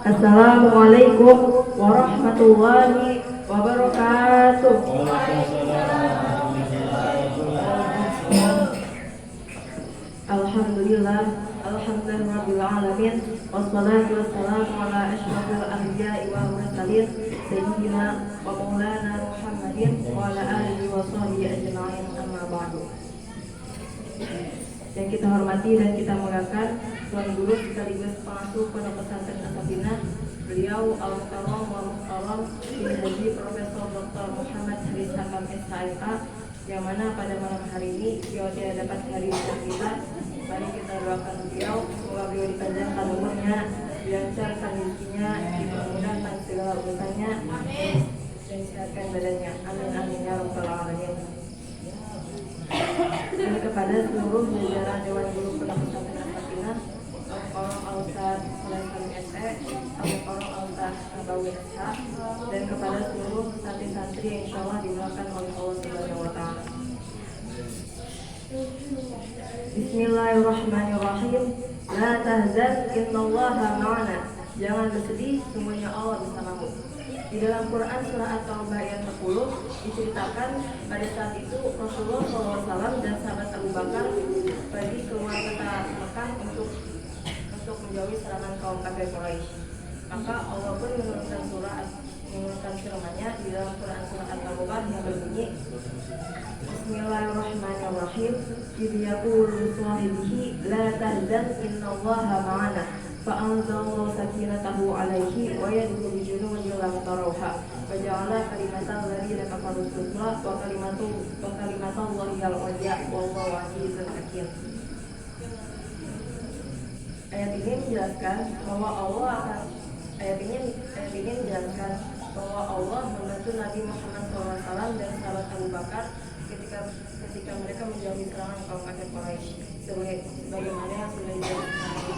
Assalamualaikum warahmatullahi wabarakatuh. Alhamdulillah, alhamdulillahirabbil alamin, wassalatu wassalamu ala asyrofil anbiya'i wal mursalin, sayyidina wa maulana Muhammadin wa ala alihi wa sahbihi ajma'in, amma ba'du. Yang kita hormati dan kita muliakan Tuan Guru sekaligus pengasuh Pondok Pesantren As-Safinah, beliau Al-Mukarram wa Mukarram Bin Haji Profesor Dr. Muhammad Haris Hakam SHMA, yang mana pada malam hari ini beliau tidak dapat hadir bersama kita. Mari kita doakan beliau, semoga beliau dipanjangkan umurnya, dilancarkan rezekinya, dimudahkan segala urusannya, dan disehatkan badannya. Amin amin ya rabbal alamin. Dan kepada seluruh jajaran Dewan Guru Pondok Pesantren As-Safinah, Al-Mukarram Al-Ustaz Sulaiman SE, Al-Mukarram Al-Ustaz Nabawi SH, dan kepada seluruh santri-santri yang insyaallah dimulakan oleh Allah Subhanahu wa taala. Bismillahirrahmanirrahim. La tahzan innallaha ma'ana. Jangan bersedih, sungguhnya Allah bersamamu. Di dalam Quran surah At-Taubah ayat 10 diceritakan pada saat itu Rasulullah SAW dan sahabat Abu Bakar pergi keluar kota Mekah untuk menjauhi serangan kaum kafir Quraisy. Maka Allah pun menurunkan firman-Nya di dalam Quran surah At-Taubah yang berbunyi, Bismillahirrahmanirrahim. Idh yaqulu sahibihi la tahzan innallaha ma'ana. Fa'anzalallahu sakinatahu alaihi wa yadkhulu bi junudin lam tarawha wa ja'ala kalimatal ladzina kafaru sufla wa kalimatullahi al-'ulya wallahu 'azizun hakim. Ayat ini menjelaskan bahwa Allah membantu Nabi Muhammad SAW dan sahabat Abu Bakar ketika mereka menjauhi serangan kaum kafir Quraisy, sebagaimana yang sudah dijelaskan tadi.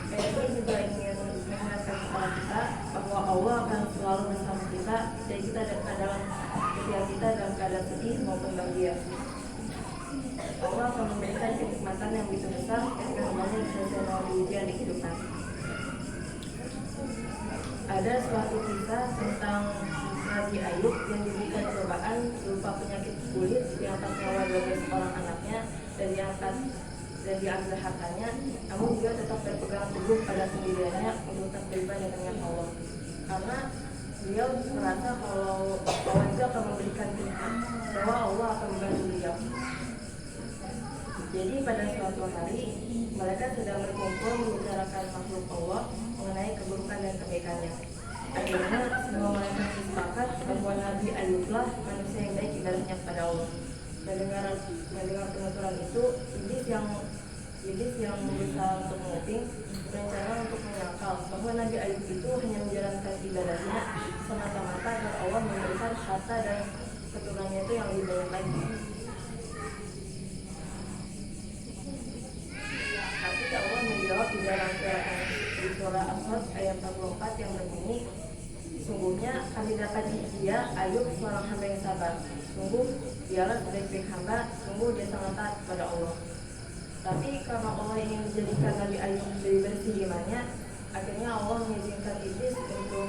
Ayat ini juga ingin mengingatkan kepada kita bahwa Allah akan selalu bersama kita dan kita ketika kita dalam keadaan sedih maupun bahagia. Allah akan memberikan kenikmatan yang begitu besar ketika hambanya selesai melalui ujian di kehidupan. Ada suatu kisah tentang Nabi Ayub yang diberikan cobaan berupa penyakit kulit, diangkat nyawa 12 orang anaknya dan diambil hartanya, namun dia tetap berpegang teguh pada pendiriannya untuk tetap beribadah dengan Allah, karena beliau merasa kalau Allah itu akan memberikan nikmat, bahwa Allah akan membantu beliau. Jadi pada suatu hari mereka sedang berkumpul membicarakan makhluk Allah mengenai keburukan dan kebaikannya. Akhirnya semua mereka sepakat bahwa Nabi Ayublah manusia yang baik ibadahnya kepada Allah. Mendengar penuturan itu, iblis yang berusaha untuk menguping berencana untuk menyangkal bahwa Nabi Ayub itu hanya menjalankan ibadahnya semata-mata agar Allah memberikan harta dan keturunannya itu yang lebih banyak lagi. Tapi Allah menjawab di dalam surah As-Sad ayat 44 yang berbunyi, sungguhnya kami dapat dia Ayub seorang hamba yang sabar. Sungguh dialah sebaik-baik hamba, sungguh dia sangat taat kepada Allah. Tapi karena Allah ingin menjadikan Nabi Ayub lebih bersih imannya, akhirnya Allah mengizinkan iblis untuk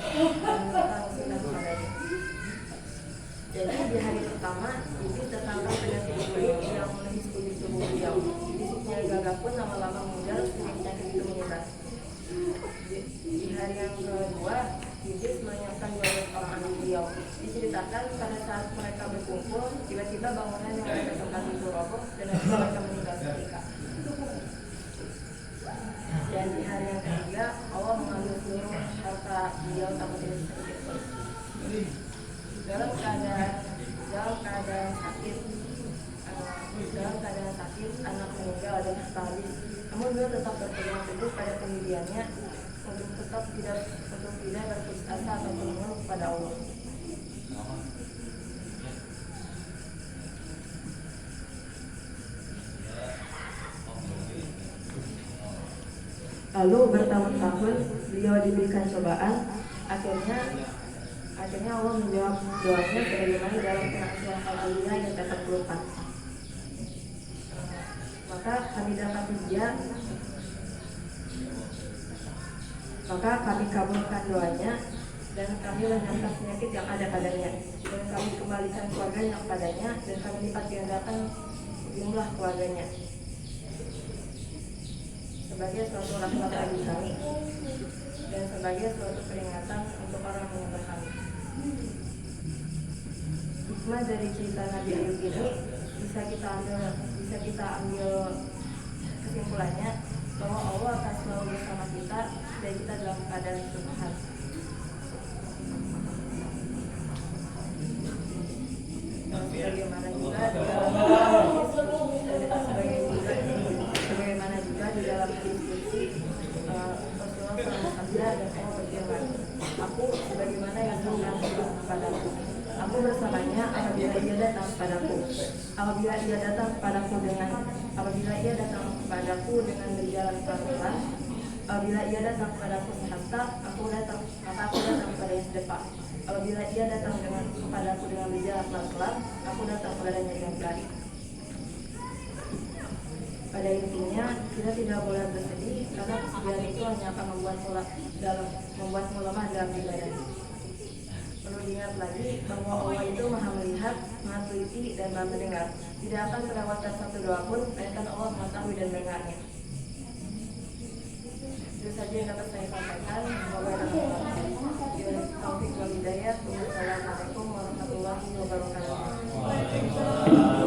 melakukan musibah kepadanya. Jadi di hari pertama iblis tertangkap penyakit kulit yang menepis kulit tubuh beliau. Fisiknya gagah pun lama-lama memudar sehingga penyakit itu menyebar. Di hari yang kedua, iblis menyiapkan 12 orang anak beliau. Diceritakan pada saat mereka berkumpul, tiba-tiba bangunan yang mereka tempat itu roboh dan mereka meninggal seketika. Dan di hari yang ketiga, Allah mengambil seluruh harta beliau tanpa sedikit pun. Dalam keadaan sakit, anak meninggal dan harta habis. Namun beliau tetap berpegang teguh pada pendiriannya untuk tidak berputus asa atau mengeluh kepada Allah. Lalu bertahun-tahun beliau diberikan cobaan, akhirnya Allah menjawab doanya sebagaimana dalam surah Al-Anbiya ayat 44. Maka kami dapat dia Maka kami kabulkan doanya dan kami lenyapkan penyakit yang ada padanya, dan kami kembalikan keluarganya kepadanya, dan kami lipat gandakan jumlah keluarganya sebagai suatu rahmat bagi kami dan sebagai suatu peringatan untuk orang yang berhak. Hikmah dari cerita Nabi Ayub ini bisa kita ambil kesimpulannya bahwa Allah akan selalu bersama kita dan kita dalam keadaan kesusahan. Sebagaimana juga di dalam diskusi Rasulullah SAW dan Allah berfirman, aku sebagaimana yang Tuhan berikan kepadaku, aku bersamanya apabila ia datang kepadaku, apabila ia datang kepadaku dengan berjalan pelan-pelan, apabila ia datang kepadaku sehasta, maka aku datang kepadanya sedepak. Apabila ia datang kepadaku dengan berjalan pelan-pelan, aku datang kepadanya dengan berlari. Pada intinya, kita tidak boleh bersedih karena kesedihan itu hanya akan membuatmu lemah dalam ibadah. Perlu diingat lagi bahwa Allah itu maha melihat, maha teliti, dan maha mendengar. Tidak akan terlewatkan satu doa pun, melainkan Allah mengetahui dan mendengarnya. Itu saja yang dapat saya sampaikan. Wassalamualaikum warahmatullahi wabarakatuh.